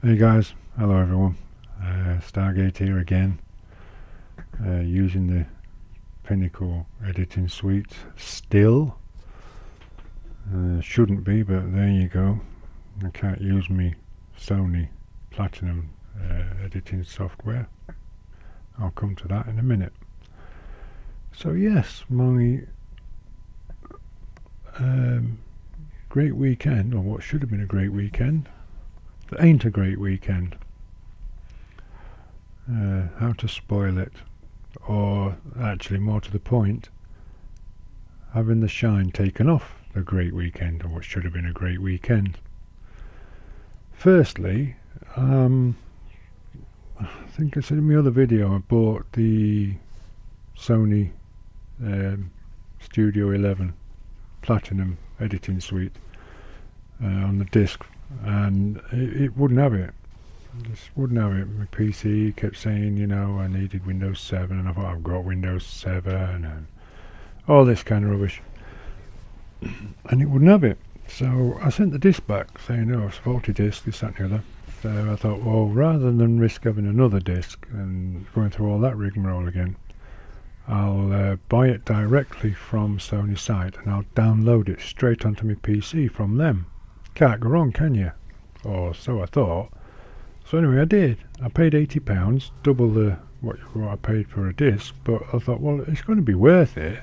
Hey guys, hello everyone. Stargate here again, using the Pinnacle editing suite still. Shouldn't be, but there you go. I can't use me Sony Platinum editing software. I'll come to that in a minute. So yes, my great weekend, or what should have been a great weekend, that ain't a great weekend. How to spoil it, or actually more to the point, having the shine taken off the great weekend, or what should have been a great weekend. Firstly, I think I said in my other video I bought the Sony Studio 11 Platinum editing suite on the disc, and it wouldn't have it. Just wouldn't have it. My PC kept saying, you know, I needed Windows 7, and I thought I've got Windows 7 and all this kind of rubbish, and it wouldn't have it. So I sent the disc back saying, oh, it's a faulty disc, this, that and the other. So I thought, well, rather than risk having another disc and going through all that rigmarole again, I'll buy it directly from Sony site, and I'll download it straight onto my PC from them. Can't go wrong, can you? Or so I thought. So anyway, I did. I paid £80, double the what I paid for a disc, but I thought, well, it's going to be worth it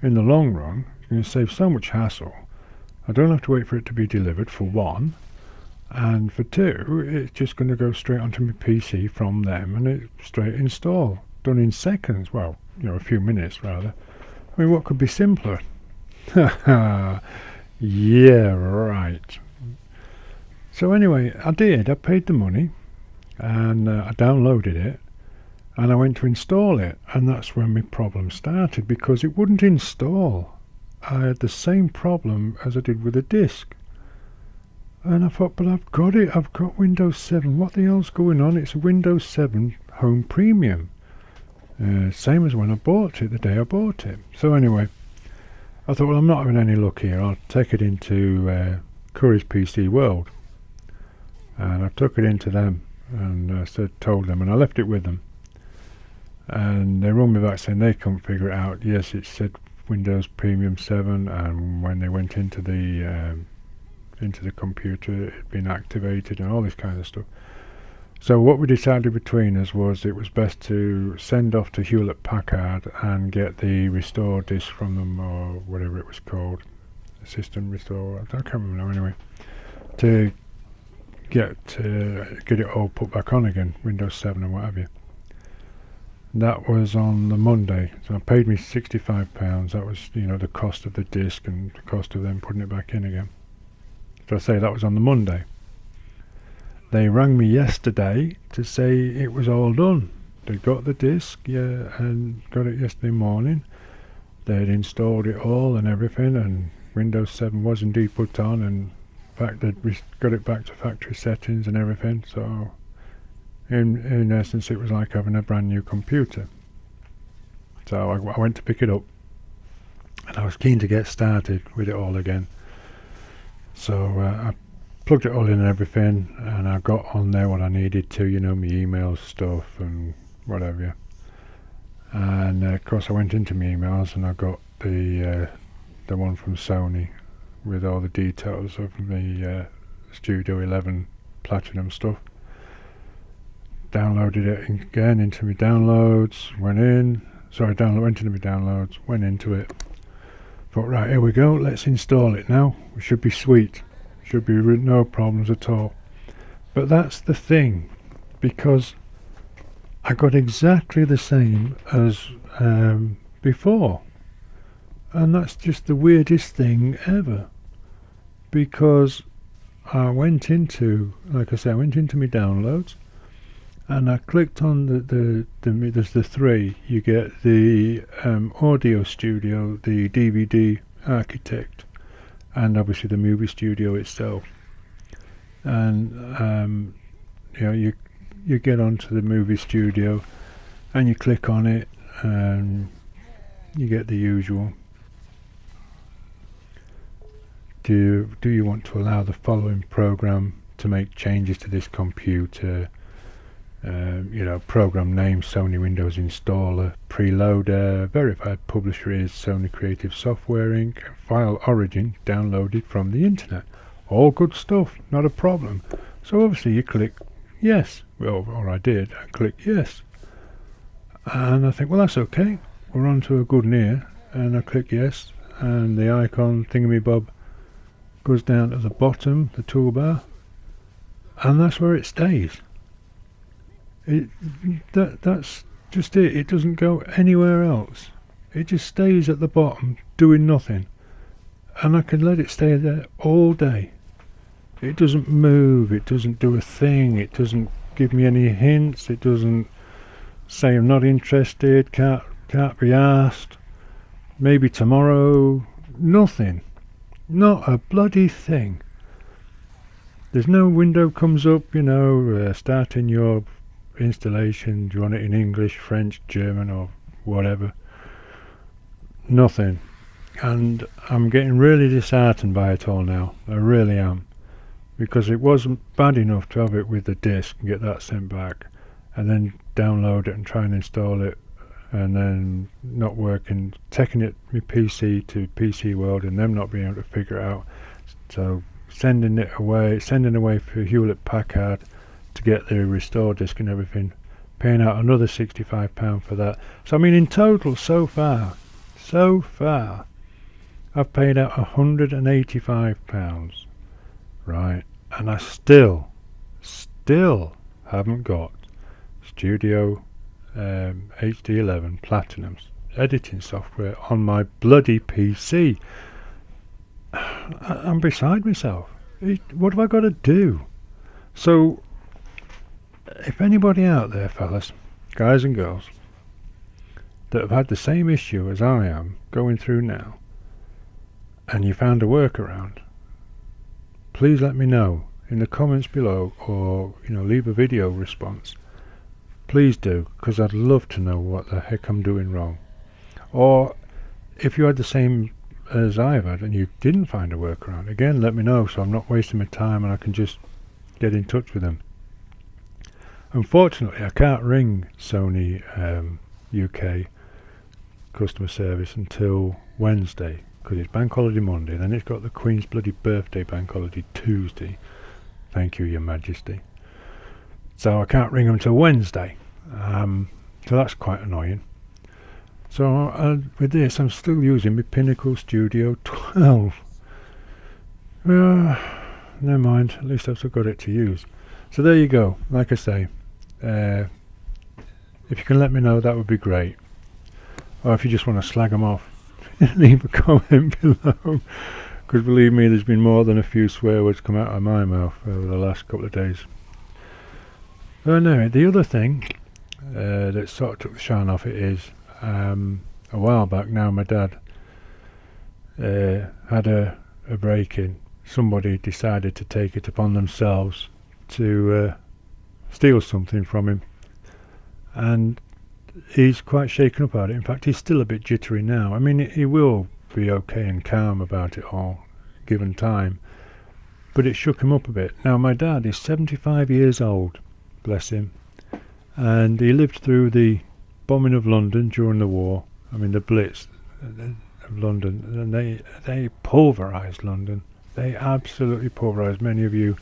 in the long run. It's going to save so much hassle. I don't have to wait for it to be delivered, for one, and for two, it's just going to go straight onto my PC from them, and it's straight install, done in seconds. Well, you know, a few minutes rather. I mean, what could be simpler? Yeah, right. So anyway, I did. I paid the money, and I downloaded it, and I went to install it, and that's when my problem started, because it wouldn't install. I had the same problem as I did with the disc, and I thought, but I've got it. I've got Windows 7. What the hell's going on? It's a Windows 7 Home Premium, same as when I bought it, the day I bought it. So anyway, I thought, well, I'm not having any luck here. I'll take it into Curry's PC World. And I took it into them, and I told them, and I left it with them. And they rung me back saying they couldn't figure it out. Yes, it said Windows Premium 7, and when they went into the computer, it had been activated and all this kind of stuff. So what we decided between us was it was best to send off to Hewlett Packard and get the restore disk from them, or whatever it was called, system restore. I can't remember now. Anyway, to get it all put back on again, Windows 7 and what have you. That was on the Monday, so I paid me £65. That was, you know, the cost of the disc and the cost of them putting it back in again. So I say that was on the Monday. They rang me yesterday to say it was all done. They got the disc, yeah, and got it yesterday morning. They'd installed it all and everything, and Windows 7 was indeed put on, and in fact they'd got it back to factory settings and everything. So in essence, it was like having a brand new computer. So I went to pick it up, and I was keen to get started with it all again. So I plugged it all in and everything, and I got on there what I needed to, you know, my email stuff and whatever. And of course I went into my emails, and I got the one from Sony with all the details of the Studio 11 Platinum stuff. Downloaded it again into my downloads, went into my downloads, went into it. Thought, right, here we go, let's install it now. We should be sweet. Should be no problems at all. But that's the thing, because I got exactly the same as before. And that's just the weirdest thing ever, because I went into, like I said, I went into my downloads, and I clicked on there's the three. You get the Audio Studio, the DVD Architect, and obviously the Movie Studio itself. And you know, you get onto the Movie Studio, and you click on it, and you get the usual. Do you want to allow the following program to make changes to this computer. Program name Sony Windows Installer, preloader, verified publisher is Sony Creative Software Inc., file origin downloaded from the internet. All good stuff, not a problem. So obviously you click yes, or I did, I click yes. And I think, well, that's okay, we're on to a good near, and I click yes, and the icon thingamabob goes down to the bottom, the toolbar, and that's where it stays. That's just it. It doesn't go anywhere else. It just stays at the bottom doing nothing, and I can let it stay there all day. It doesn't move, it doesn't do a thing, it doesn't give me any hints, it doesn't say I'm not interested, can't be asked, maybe tomorrow, nothing. Not a bloody thing. There's no window comes up, starting your installation, do you want it in English, French, German or whatever. Nothing. And I'm getting really disheartened by it all now. I really am. Because it wasn't bad enough to have it with the disk and get that sent back and then download it and try and install it and then not working, taking it my PC to PC World and them not being able to figure it out. So sending away for Hewlett Packard to get the restore disk and everything, paying out another £65 for that. So I mean, in total so far I've paid out £185, right, and I still haven't got Studio HD11 Platinum's editing software on my bloody PC. I'm beside myself. What have I got to do? So if anybody out there, fellas, guys and girls, that have had the same issue as I am going through now, and you found a workaround, please let me know in the comments below, or leave a video response. Please do, because I'd love to know what the heck I'm doing wrong. Or if you had the same as I've had and you didn't find a workaround, again let me know so I'm not wasting my time and I can just get in touch with them. Unfortunately I can't ring Sony UK customer service until Wednesday, because it's bank holiday Monday, and then it's got the Queen's bloody birthday bank holiday Tuesday. Thank you, Your Majesty. So I can't ring them till Wednesday. So that's quite annoying. So with this, I'm still using my Pinnacle Studio 12. Never mind, at least I've still got it to use. So there you go. Like I say, if you can let me know, that would be great. Or if you just want to slag them off, leave a comment below. Because believe me, there's been more than a few swear words come out of my mouth over the last couple of days. So anyway, the other thing that sort of took the shine off it is, a while back now, my dad had a break-in. Somebody decided to take it upon themselves to steal something from him, and he's quite shaken up about it. In fact, he's still a bit jittery now. I mean, he will be okay and calm about it all given time, but it shook him up a bit. Now my dad is 75 years old, bless him, and he lived through the bombing of London during the war. I mean, the Blitz of London, and they pulverised London. They absolutely pulverised. Many of you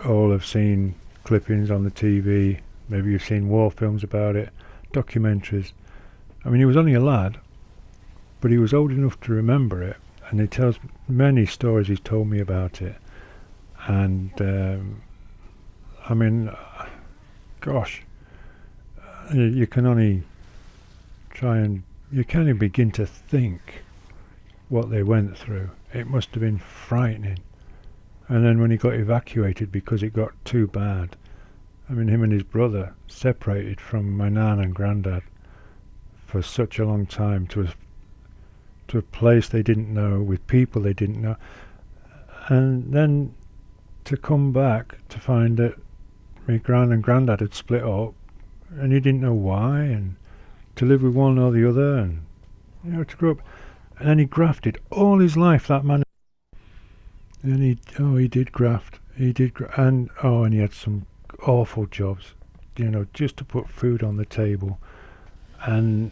all have seen clippings on the TV, maybe you've seen war films about it, documentaries. I mean, he was only a lad, but he was old enough to remember it, and he tells many stories he's told me about it. And I mean, gosh, you can only try and you can't even begin to think what they went through. It must have been frightening. And then when he got evacuated because it got too bad, I mean, him and his brother separated from my nan and granddad for such a long time, to a place they didn't know, with people they didn't know, and then to come back to find that my gran and granddad had split up, and he didn't know why, and to live with one or the other, and to grow up. And then he grafted all his life, that man. And he did graft. He did, and he had some awful jobs, just to put food on the table, and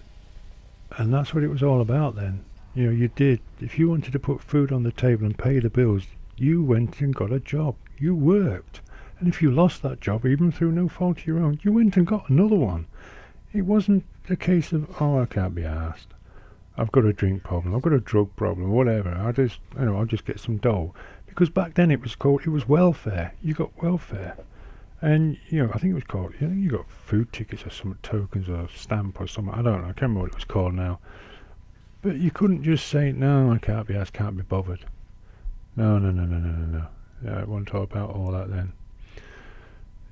that's what it was all about then. You did, if you wanted to put food on the table and pay the bills, you went and got a job. You worked. And if you lost that job, even through no fault of your own, you went and got another one. It wasn't a case of, I can't be arsed. I've got a drink problem, I've got a drug problem, whatever. I'll just get some dough. Because back then it was welfare. You got welfare. And, I think it was called, you got food tickets or some tokens or stamp or something. I don't know, I can't remember what it was called now. But you couldn't just say, no, I can't be asked, can't be bothered. No. Yeah, it wasn't all about all that then.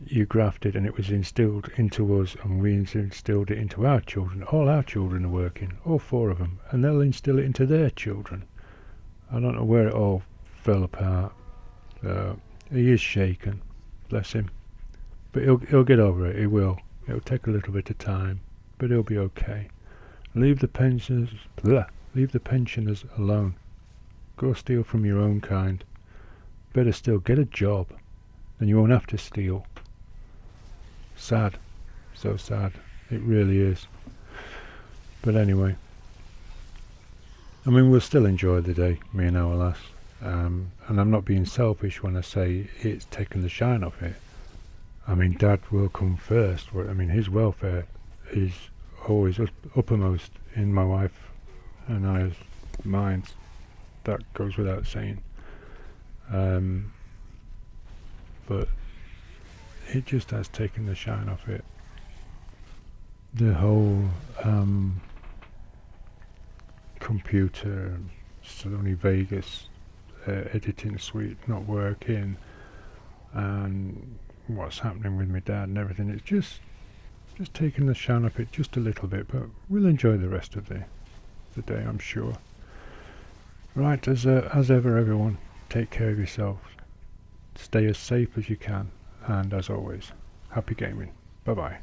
You grafted, and it was instilled into us, and we instilled it into our children. All our children are working, all 4 of them, and they'll instill it into their children. I don't know where it all fell apart. He is shaken, bless him. But he'll get over it, he will. It'll take a little bit of time, but he'll be okay. Leave the pensioners alone. Go steal from your own kind. Better still, get a job, then you won't have to steal. Sad. So sad. It really is. But anyway, we'll still enjoy the day, me and our lass. And I'm not being selfish when I say it's taken the shine off it. Dad will come first. His welfare is always uppermost in my wife and I's minds. That goes without saying. But it just has taken the shine off it. The whole computer, Sony Vegas editing suite not working, and what's happening with my dad and everything, it's just taking the shine off it just a little bit, but we'll enjoy the rest of the day, I'm sure. Right, as ever, everyone, take care of yourselves, stay as safe as you can, and as always, happy gaming. Bye.